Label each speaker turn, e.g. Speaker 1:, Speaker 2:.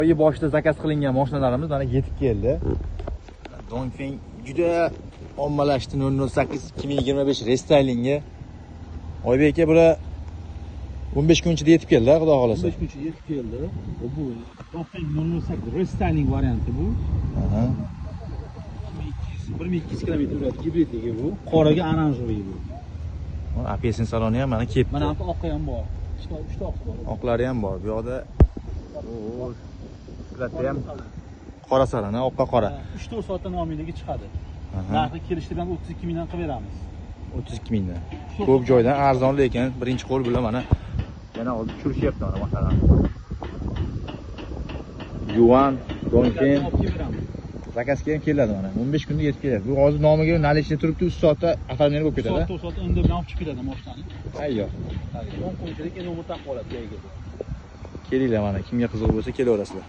Speaker 1: Oy boshida zakaz qilingan mashinalarimiz mana yetib keldi. Dongfeng juda ommalashdi 008 2025 restaylingi. Oybek aka bular 15 kun ichida yetib keldi, xudo xolasa.
Speaker 2: 15 kun ichida yetib keldi. Bu Dongfeng 008 restayling varianti bu.
Speaker 1: Aha.
Speaker 2: 1200 km yuradi, gibridligi bu. Qoraga oranjoviy bu.
Speaker 1: Apelsin saloni ham mana kelibdi.
Speaker 2: Mana bu oqi ham bor. Uchta oq bor.
Speaker 1: Oqlari ham bor. Bu yoqda sifatda ham qora sarana, oqqa qora.
Speaker 2: 3-4 soatda nomiligi chiqadi. Narxi kelishdi bilan 32 mingdan qilib beramiz.
Speaker 1: 32 mingdan. Ko'p joydan arzon lekin birinchi qo'l bilan mana yana olib tushirishyapti mana masalan. Yuan, Dongfeng zakazga ham keladi mana. 15 kunda yetib keladi. Bu hozir nomiga nalishda turibdi, 3 soatda oformlanish bo'lib ketadi.
Speaker 2: 4 soat endi bilan olib chiqib keladi mashinani.
Speaker 1: Ayyo.
Speaker 2: 10 kunchilik endi umr taqib qoladi joyiga.
Speaker 1: Kelinglar mana, kimga qiziq bo'lsa kelaverasizlar.